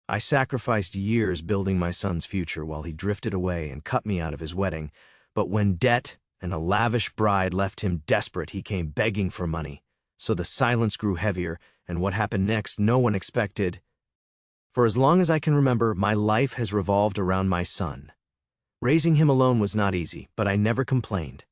I sacrificed years building my son's future while he drifted away and cut me out of his wedding, but when debt and a lavish bride left him desperate, he came begging for money. So the silence grew heavier, and what happened next no one expected. For as long as I can remember, my life has revolved around my son. Raising him alone was not easy, but I never complained.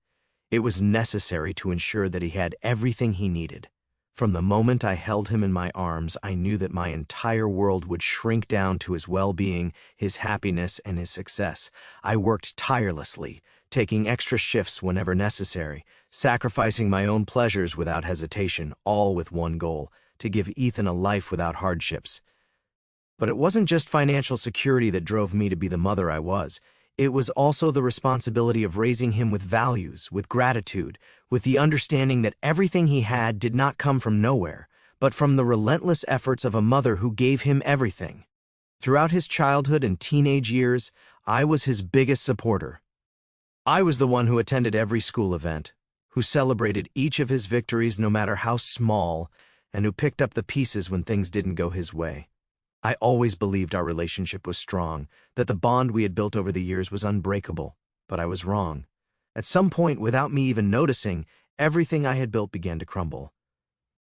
It was necessary to ensure that he had everything he needed. From the moment I held him in my arms, I knew that my entire world would shrink down to his well-being, his happiness, and his success. I worked tirelessly, taking extra shifts whenever necessary, sacrificing my own pleasures without hesitation, all with one goal: to give Ethan a life without hardships. But it wasn't just financial security that drove me to be the mother I was. It was also the responsibility of raising him with values, with gratitude, with the understanding that everything he had did not come from nowhere, but from the relentless efforts of a mother who gave him everything. Throughout his childhood and teenage years, I was his biggest supporter. I was the one who attended every school event, who celebrated each of his victories no matter how small, and who picked up the pieces when things didn't go his way. I always believed our relationship was strong, that the bond we had built over the years was unbreakable, but I was wrong. At some point, without me even noticing, everything I had built began to crumble.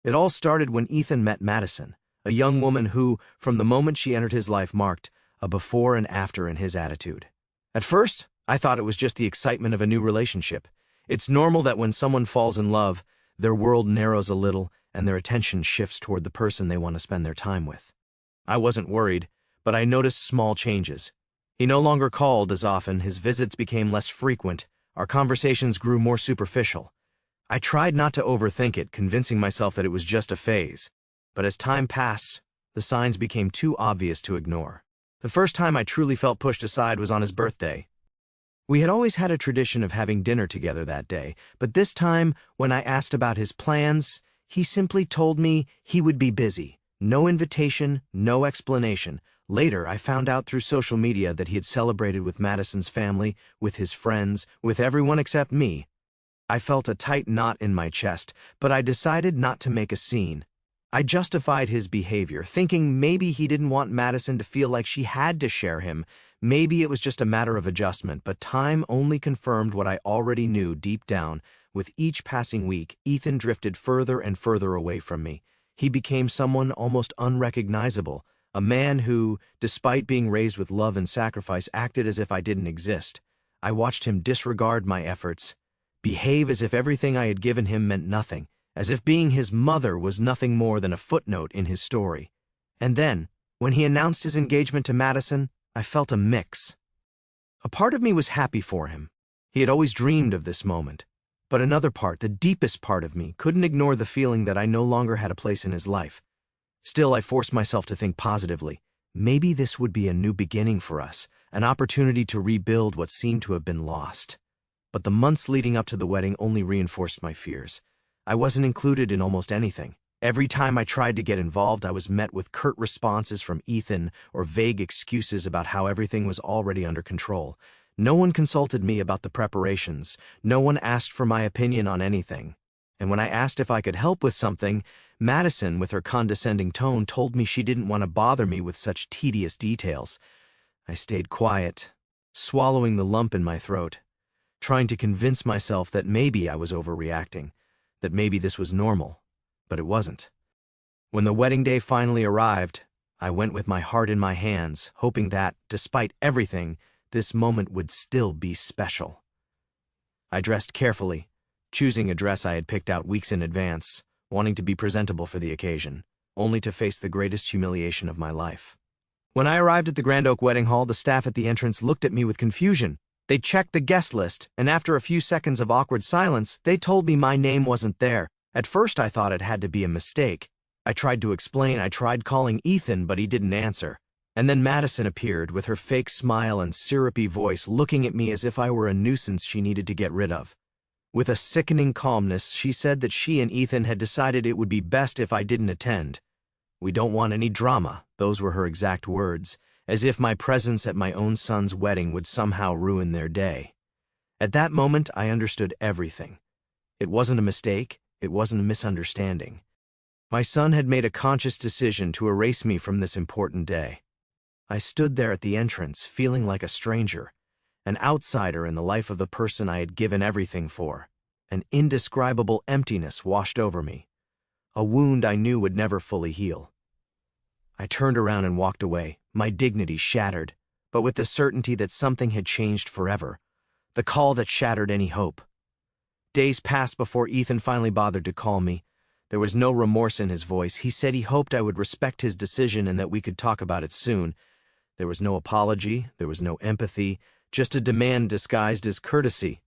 It all started when Ethan met Madison, a young woman who, from the moment she entered his life, marked a before and after in his attitude. At first, I thought it was just the excitement of a new relationship. It's normal that when someone falls in love, their world narrows a little and their attention shifts toward the person they want to spend their time with. I wasn't worried, but I noticed small changes. He no longer called as often, his visits became less frequent, our conversations grew more superficial. I tried not to overthink it, convincing myself that it was just a phase. But as time passed, the signs became too obvious to ignore. The first time I truly felt pushed aside was on his birthday. We had always had a tradition of having dinner together that day, but this time, when I asked about his plans, he simply told me he would be busy. No invitation, no explanation. Later, I found out through social media that he had celebrated with Madison's family, with his friends, with everyone except me. I felt a tight knot in my chest, but I decided not to make a scene. I justified his behavior, thinking maybe he didn't want Madison to feel like she had to share him. Maybe it was just a matter of adjustment, but time only confirmed what I already knew deep down. With each passing week, Ethan drifted further and further away from me. He became someone almost unrecognizable, a man who, despite being raised with love and sacrifice, acted as if I didn't exist. I watched him disregard my efforts, behave as if everything I had given him meant nothing, as if being his mother was nothing more than a footnote in his story. And then, when he announced his engagement to Madison, I felt a mix. A part of me was happy for him. He had always dreamed of this moment. But another part, the deepest part of me, couldn't ignore the feeling that I no longer had a place in his life. Still, I forced myself to think positively. Maybe this would be a new beginning for us, an opportunity to rebuild what seemed to have been lost. But the months leading up to the wedding only reinforced my fears. I wasn't included in almost anything. Every time I tried to get involved, I was met with curt responses from Ethan or vague excuses about how everything was already under control. No one consulted me about the preparations. No one asked for my opinion on anything. And when I asked if I could help with something, Madison, with her condescending tone, told me she didn't want to bother me with such tedious details. I stayed quiet, swallowing the lump in my throat, trying to convince myself that maybe I was overreacting, that maybe this was normal, but it wasn't. When the wedding day finally arrived, I went with my heart in my hands, hoping that, despite everything, this moment would still be special. I dressed carefully, choosing a dress I had picked out weeks in advance, wanting to be presentable for the occasion, only to face the greatest humiliation of my life. When I arrived at the Grand Oak Wedding Hall, the staff at the entrance looked at me with confusion. They checked the guest list, and after a few seconds of awkward silence, they told me my name wasn't there. At first, I thought it had to be a mistake. I tried to explain. I tried calling Ethan, but he didn't answer. And then Madison appeared, with her fake smile and syrupy voice, looking at me as if I were a nuisance she needed to get rid of. With a sickening calmness, she said that she and Ethan had decided it would be best if I didn't attend. "We don't want any drama," those were her exact words, as if my presence at my own son's wedding would somehow ruin their day. At that moment, I understood everything. It wasn't a mistake, it wasn't a misunderstanding. My son had made a conscious decision to erase me from this important day. I stood there at the entrance, feeling like a stranger, an outsider in the life of the person I had given everything for. An indescribable emptiness washed over me, a wound I knew would never fully heal. I turned around and walked away, my dignity shattered, but with the certainty that something had changed forever, the call that shattered any hope. Days passed before Ethan finally bothered to call me. There was no remorse in his voice. He said he hoped I would respect his decision and that we could talk about it soon. There was no apology, there was no empathy, just a demand disguised as courtesy.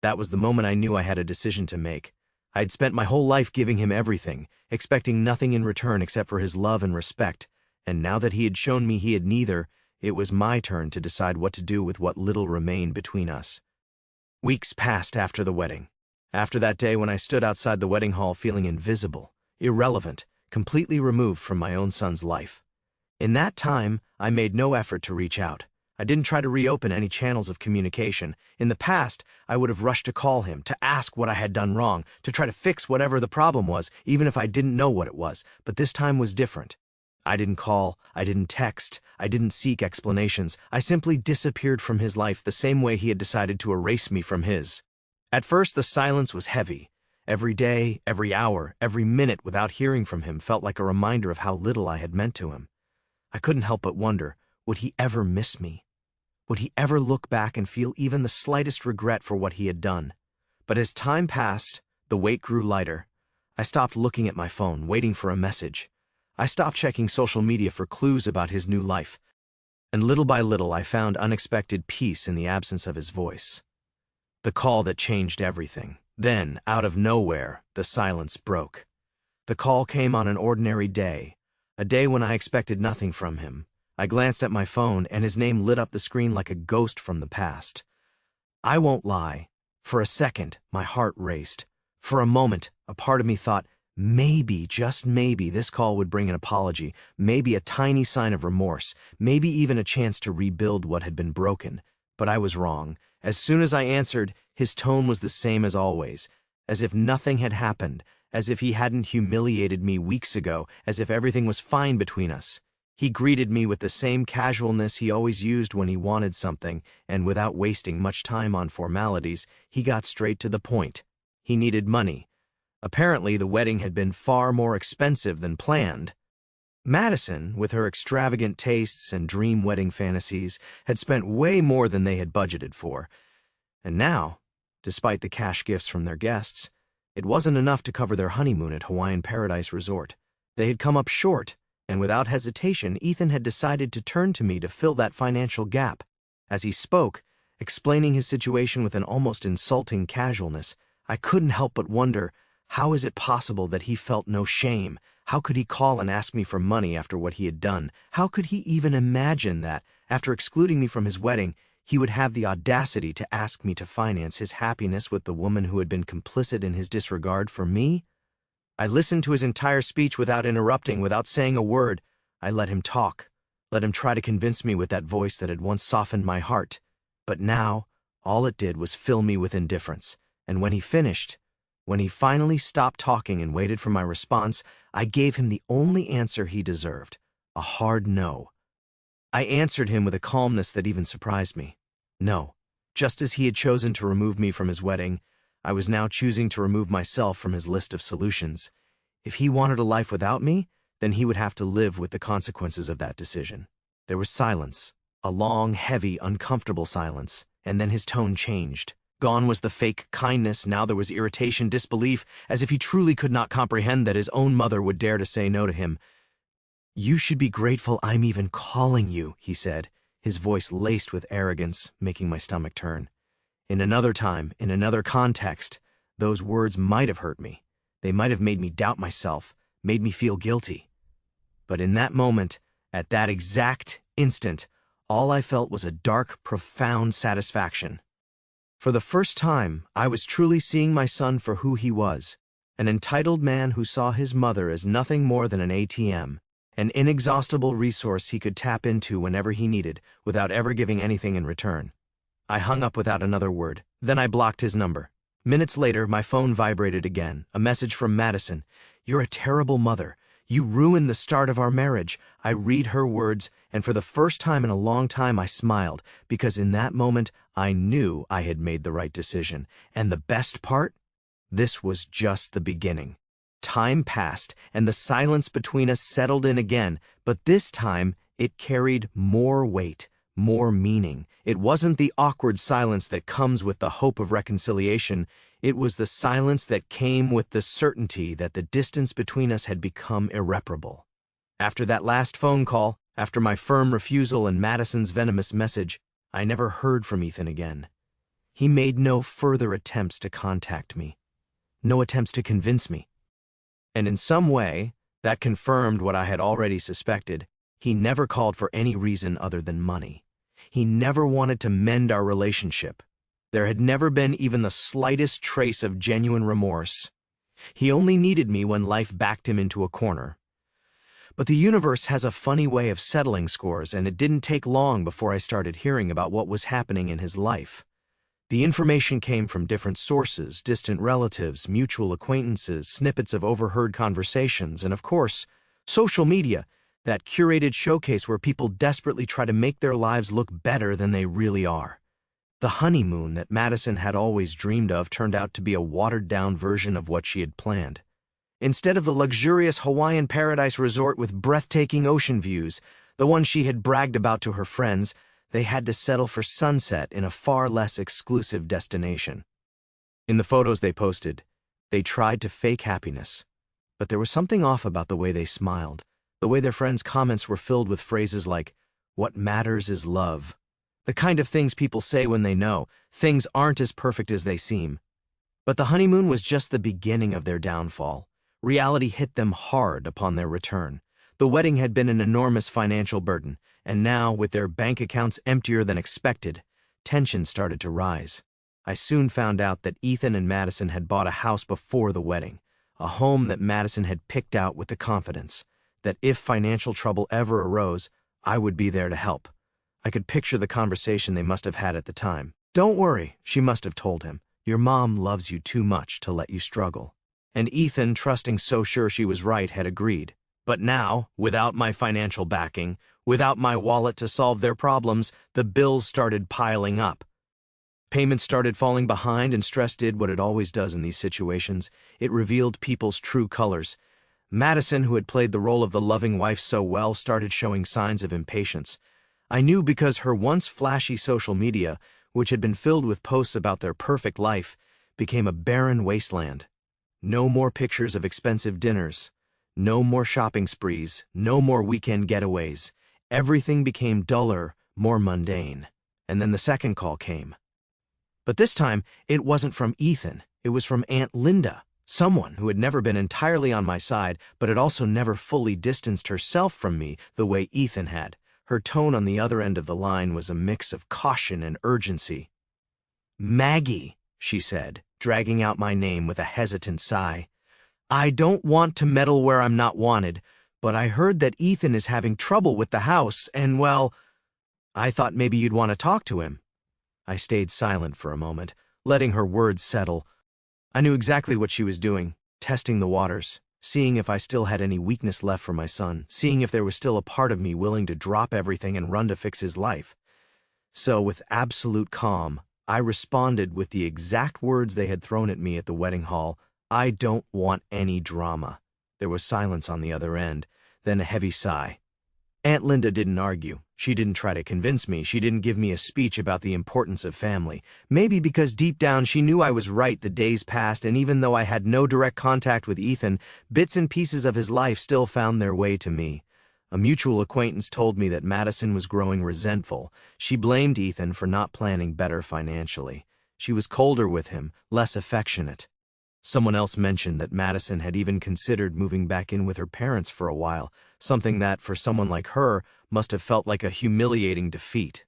That was the moment I knew I had a decision to make. I had spent my whole life giving him everything, expecting nothing in return except for his love and respect, and now that he had shown me he had neither, it was my turn to decide what to do with what little remained between us. Weeks passed after the wedding. After that day when I stood outside the wedding hall feeling invisible, irrelevant, completely removed from my own son's life. In that time, I made no effort to reach out. I didn't try to reopen any channels of communication. In the past, I would have rushed to call him, to ask what I had done wrong, to try to fix whatever the problem was, even if I didn't know what it was. But this time was different. I didn't call, I didn't text, I didn't seek explanations. I simply disappeared from his life the same way he had decided to erase me from his. At first, the silence was heavy. Every day, every hour, every minute without hearing from him felt like a reminder of how little I had meant to him. I couldn't help but wonder, would he ever miss me? Would he ever look back and feel even the slightest regret for what he had done? But as time passed, the weight grew lighter. I stopped looking at my phone, waiting for a message. I stopped checking social media for clues about his new life. And little by little, I found unexpected peace in the absence of his voice. The call that changed everything. Then, out of nowhere, the silence broke. The call came on an ordinary day, a day when I expected nothing from him. I glanced at my phone, and his name lit up the screen like a ghost from the past. I won't lie. For a second, my heart raced. For a moment, a part of me thought, maybe, just maybe, this call would bring an apology, maybe a tiny sign of remorse, maybe even a chance to rebuild what had been broken. But I was wrong. As soon as I answered, his tone was the same as always, as if nothing had happened, as if he hadn't humiliated me weeks ago, as if everything was fine between us. He greeted me with the same casualness he always used when he wanted something, and without wasting much time on formalities, he got straight to the point. He needed money. Apparently, the wedding had been far more expensive than planned. Madison, with her extravagant tastes and dream wedding fantasies, had spent way more than they had budgeted for. And now, despite the cash gifts from their guests, it wasn't enough to cover their honeymoon at Hawaiian Paradise Resort. They had come up short, and without hesitation, Ethan had decided to turn to me to fill that financial gap. As he spoke, explaining his situation with an almost insulting casualness, I couldn't help but wonder, how is it possible that he felt no shame? How could he call and ask me for money after what he had done? How could he even imagine that, after excluding me from his wedding, he would have the audacity to ask me to finance his happiness with the woman who had been complicit in his disregard for me? I listened to his entire speech without interrupting, without saying a word. I let him talk, let him try to convince me with that voice that had once softened my heart. But now, all it did was fill me with indifference. And when he finished, when he finally stopped talking and waited for my response, I gave him the only answer he deserved, a hard no. I answered him with a calmness that even surprised me. No, just as he had chosen to remove me from his wedding, I was now choosing to remove myself from his list of solutions. If he wanted a life without me, then he would have to live with the consequences of that decision. There was silence, a long, heavy, uncomfortable silence, and then his tone changed. Gone was the fake kindness, now there was irritation, disbelief, as if he truly could not comprehend that his own mother would dare to say no to him. "You should be grateful I'm even calling you," he said, his voice laced with arrogance, making my stomach turn. In another time, in another context, those words might have hurt me. They might have made me doubt myself, made me feel guilty. But in that moment, at that exact instant, all I felt was a dark, profound satisfaction. For the first time, I was truly seeing my son for who he was, an entitled man who saw his mother as nothing more than an ATM, an inexhaustible resource he could tap into whenever he needed, without ever giving anything in return. I hung up without another word. Then I blocked his number. Minutes later, my phone vibrated again, a message from Madison. "You're a terrible mother. You ruined the start of our marriage." I read her words, and for the first time in a long time I smiled, because in that moment I knew I had made the right decision. And the best part? This was just the beginning. Time passed, and the silence between us settled in again, but this time it carried more weight, more meaning. It wasn't the awkward silence that comes with the hope of reconciliation. It was the silence that came with the certainty that the distance between us had become irreparable. After that last phone call, after my firm refusal and Madison's venomous message, I never heard from Ethan again. He made no further attempts to contact me, no attempts to convince me. And in some way, that confirmed what I had already suspected. He never called for any reason other than money. He never wanted to mend our relationship. There had never been even the slightest trace of genuine remorse. He only needed me when life backed him into a corner. But the universe has a funny way of settling scores, and it didn't take long before I started hearing about what was happening in his life. The information came from different sources, distant relatives, mutual acquaintances, snippets of overheard conversations, and of course, social media, that curated showcase where people desperately try to make their lives look better than they really are. The honeymoon that Madison had always dreamed of turned out to be a watered-down version of what she had planned. Instead of the luxurious Hawaiian paradise resort with breathtaking ocean views, the one she had bragged about to her friends, they had to settle for sunset in a far less exclusive destination. In the photos they posted, they tried to fake happiness, but there was something off about the way they smiled, the way their friends' comments were filled with phrases like, "What matters is love," the kind of things people say when they know things aren't as perfect as they seem. But the honeymoon was just the beginning of their downfall. Reality hit them hard upon their return. The wedding had been an enormous financial burden, and now, with their bank accounts emptier than expected, tension started to rise. I soon found out that Ethan and Madison had bought a house before the wedding, a home that Madison had picked out with the confidence that if financial trouble ever arose, I would be there to help. I could picture the conversation they must have had at the time. "Don't worry," she must have told him. "Your mom loves you too much to let you struggle." And Ethan, trusting so sure she was right, had agreed. But now, without my financial backing, without my wallet to solve their problems, the bills started piling up. Payments started falling behind, and stress did what it always does in these situations. It revealed people's true colors. Madison, who had played the role of the loving wife so well, started showing signs of impatience. I knew because her once flashy social media, which had been filled with posts about their perfect life, became a barren wasteland. No more pictures of expensive dinners. No more shopping sprees, no more weekend getaways. Everything became duller, more mundane. And then the second call came. But this time, it wasn't from Ethan. It was from Aunt Linda, someone who had never been entirely on my side, but had also never fully distanced herself from me the way Ethan had. Her tone on the other end of the line was a mix of caution and urgency. "Maggie," she said, dragging out my name with a hesitant sigh. "I don't want to meddle where I'm not wanted, but I heard that Ethan is having trouble with the house, and well, I thought maybe you'd want to talk to him." I stayed silent for a moment, letting her words settle. I knew exactly what she was doing, testing the waters, seeing if I still had any weakness left for my son, seeing if there was still a part of me willing to drop everything and run to fix his life. So, with absolute calm, I responded with the exact words they had thrown at me at the wedding hall. "I don't want any drama." There was silence on the other end, then a heavy sigh. Aunt Linda didn't argue. She didn't try to convince me. She didn't give me a speech about the importance of family. Maybe because deep down she knew I was right. The days passed, and even though I had no direct contact with Ethan, bits and pieces of his life still found their way to me. A mutual acquaintance told me that Madison was growing resentful. She blamed Ethan for not planning better financially. She was colder with him, less affectionate. Someone else mentioned that Madison had even considered moving back in with her parents for a while, something that, for someone like her, must have felt like a humiliating defeat.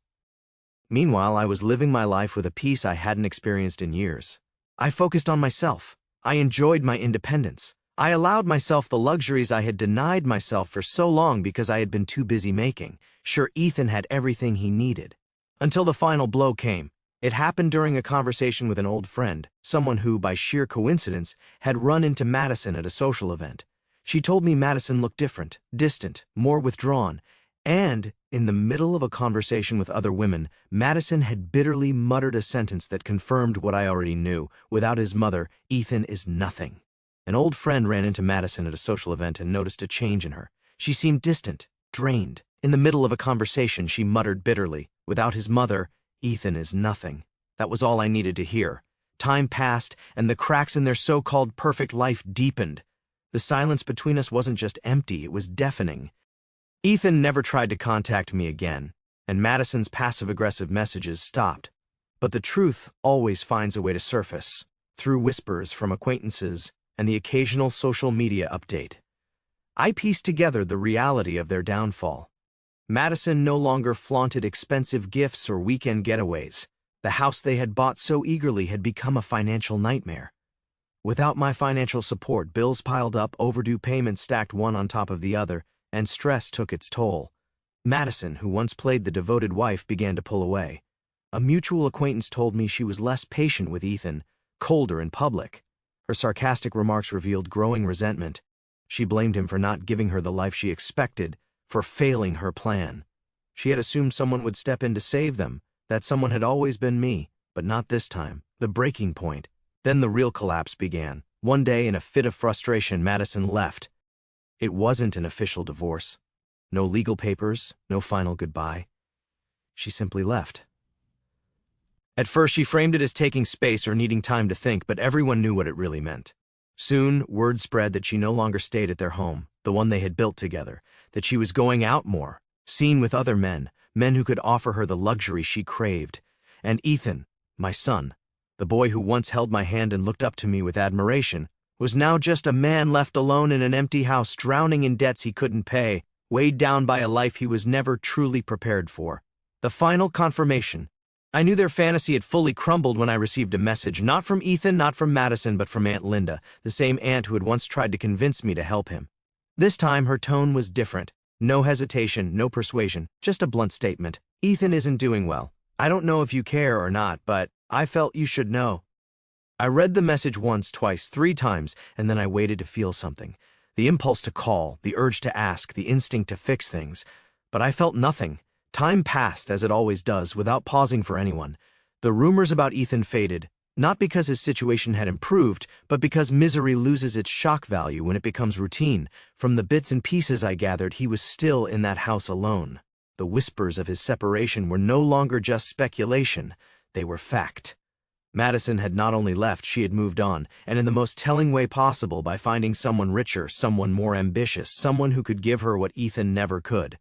Meanwhile, I was living my life with a peace I hadn't experienced in years. I focused on myself. I enjoyed my independence. I allowed myself the luxuries I had denied myself for so long because I had been too busy making. Sure, Ethan had everything he needed. Until the final blow came. It happened during a conversation with an old friend, someone who, by sheer coincidence, had run into Madison at a social event. She told me Madison looked different, distant, more withdrawn, and, in the middle of a conversation with other women, Madison had bitterly muttered a sentence that confirmed what I already knew. Without his mother, Ethan is nothing. An old friend ran into Madison at a social event and noticed a change in her. She seemed distant, drained. In the middle of a conversation, she muttered bitterly, "Without his mother, Ethan is nothing." That was all I needed to hear. Time passed, and the cracks in their so-called perfect life deepened. The silence between us wasn't just empty, it was deafening. Ethan never tried to contact me again, and Madison's passive-aggressive messages stopped. But the truth always finds a way to surface, through whispers from acquaintances and the occasional social media update. I pieced together the reality of their downfall. Madison no longer flaunted expensive gifts or weekend getaways. The house they had bought so eagerly had become a financial nightmare. Without my financial support, bills piled up, overdue payments stacked one on top of the other, and stress took its toll. Madison, who once played the devoted wife, began to pull away. A mutual acquaintance told me she was less patient with Ethan, colder in public. Her sarcastic remarks revealed growing resentment. She blamed him for not giving her the life she expected, for failing her plan. She had assumed someone would step in to save them. That someone had always been me, but not this time. The breaking point. Then the real collapse began. One day, in a fit of frustration, Madison left. It wasn't an official divorce. No legal papers, no final goodbye. She simply left. At first, she framed it as taking space or needing time to think, but everyone knew what it really meant. Soon, word spread that she no longer stayed at their home, the one they had built together, that she was going out more, seen with other men who could offer her the luxury she craved. And Ethan, my son, the boy who once held my hand and looked up to me with admiration, was now just a man left alone in an empty house, drowning in debts he couldn't pay, weighed down by a life he was never truly prepared for. The final confirmation. I knew their fantasy had fully crumbled when I received a message, not from Ethan, not from Madison, but from Aunt Linda, the same aunt who had once tried to convince me to help him. This time her tone was different. No hesitation, no persuasion, just a blunt statement. "Ethan isn't doing well. I don't know if you care or not, but I felt you should know." I read the message once, twice, 3 times, and then I waited to feel something. The impulse to call, the urge to ask, the instinct to fix things. But I felt nothing. Time passed, as it always does, without pausing for anyone. The rumors about Ethan faded, not because his situation had improved, but because misery loses its shock value when it becomes routine. From the bits and pieces I gathered, he was still in that house alone. The whispers of his separation were no longer just speculation, they were fact. Madison had not only left, she had moved on, and in the most telling way possible, by finding someone richer, someone more ambitious, someone who could give her what Ethan never could.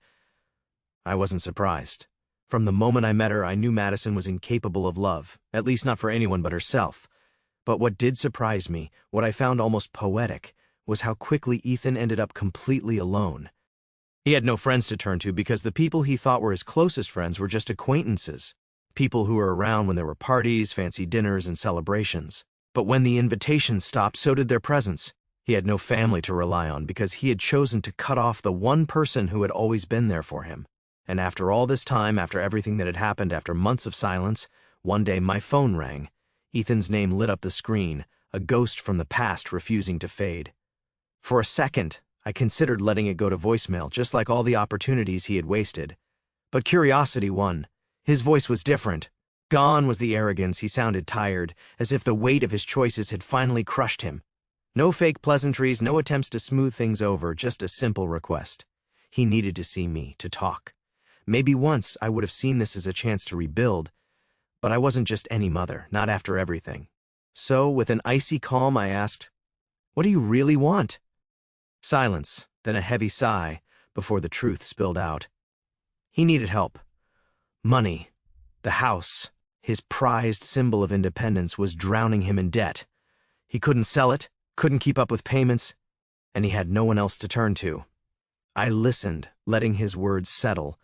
I wasn't surprised. From the moment I met her, I knew Madison was incapable of love, at least not for anyone but herself. But what did surprise me, what I found almost poetic, was how quickly Ethan ended up completely alone. He had no friends to turn to because the people he thought were his closest friends were just acquaintances. People who were around when there were parties, fancy dinners, and celebrations. But when the invitations stopped, so did their presence. He had no family to rely on because he had chosen to cut off the one person who had always been there for him. And after all this time, after everything that had happened, after months of silence, one day my phone rang. Ethan's name lit up the screen, a ghost from the past refusing to fade. For a second, I considered letting it go to voicemail, just like all the opportunities he had wasted. But curiosity won. His voice was different. Gone was the arrogance. He sounded tired, as if the weight of his choices had finally crushed him. No fake pleasantries, no attempts to smooth things over, just a simple request. He needed to see me, to talk. Maybe once I would have seen this as a chance to rebuild, but I wasn't just any mother, not after everything. So, with an icy calm, I asked, "What do you really want?" Silence, then a heavy sigh, before the truth spilled out. He needed help. Money. The house, his prized symbol of independence, was drowning him in debt. He couldn't sell it, couldn't keep up with payments, and he had no one else to turn to. I listened, letting his words settle,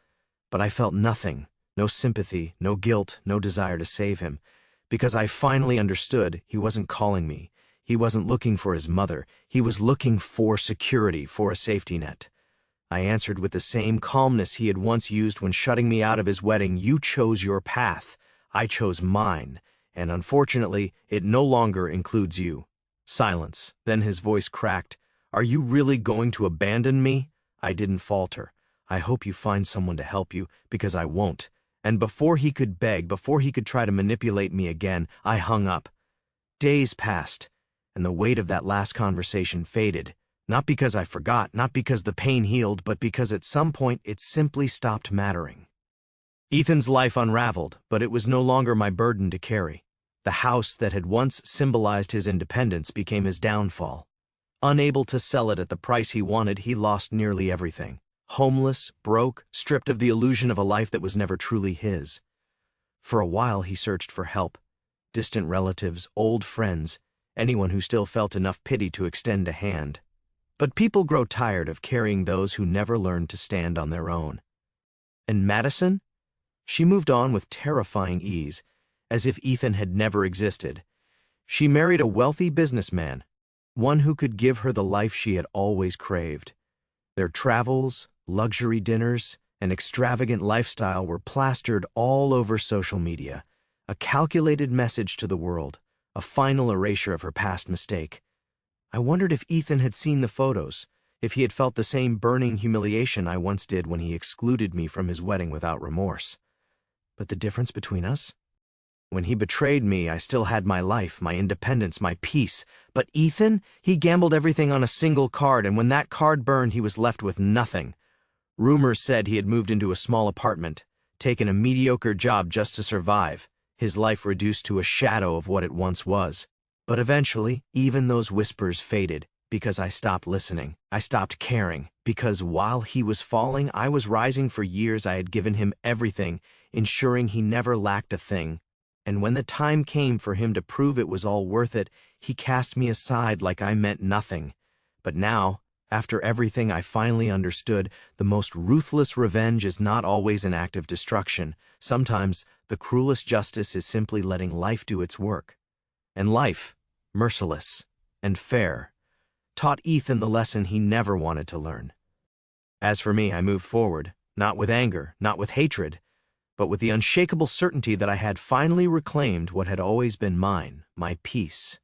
but I felt nothing, no sympathy, no guilt, no desire to save him, because I finally understood he wasn't calling me. He wasn't looking for his mother. He was looking for security, for a safety net. I answered with the same calmness he had once used when shutting me out of his wedding. "You chose your path. I chose mine, and unfortunately, it no longer includes you." Silence. Then his voice cracked. Are you really going to abandon me? I didn't falter. I hope you find someone to help you, because I won't. And before he could beg, before he could try to manipulate me again, I hung up. Days passed, and the weight of that last conversation faded. Not because I forgot, not because the pain healed, but because at some point it simply stopped mattering. Ethan's life unraveled, but it was no longer my burden to carry. The house that had once symbolized his independence became his downfall. Unable to sell it at the price he wanted, he lost nearly everything. Homeless, broke, stripped of the illusion of a life that was never truly his. For a while he searched for help. Distant relatives, old friends, anyone who still felt enough pity to extend a hand. But people grow tired of carrying those who never learned to stand on their own. And Madison? She moved on with terrifying ease, as if Ethan had never existed. She married a wealthy businessman, one who could give her the life she had always craved. Their travels, luxury dinners, and extravagant lifestyle were plastered all over social media, a calculated message to the world, a final erasure of her past mistake. I wondered if Ethan had seen the photos, if he had felt the same burning humiliation I once did when he excluded me from his wedding without remorse. But the difference between us? When he betrayed me, I still had my life, my independence, my peace. But Ethan, he gambled everything on a single card, and when that card burned, he was left with nothing. Rumors said he had moved into a small apartment, taken a mediocre job just to survive, his life reduced to a shadow of what it once was. But eventually, even those whispers faded, because I stopped listening. I stopped caring, because while he was falling, I was rising. For years I had given him everything, ensuring he never lacked a thing. And when the time came for him to prove it was all worth it, he cast me aside like I meant nothing. But now, after everything, I finally understood the most ruthless revenge is not always an act of destruction. Sometimes, the cruelest justice is simply letting life do its work. And life, merciless and fair, taught Ethan the lesson he never wanted to learn. As for me, I moved forward, not with anger, not with hatred, but with the unshakable certainty that I had finally reclaimed what had always been mine, my peace.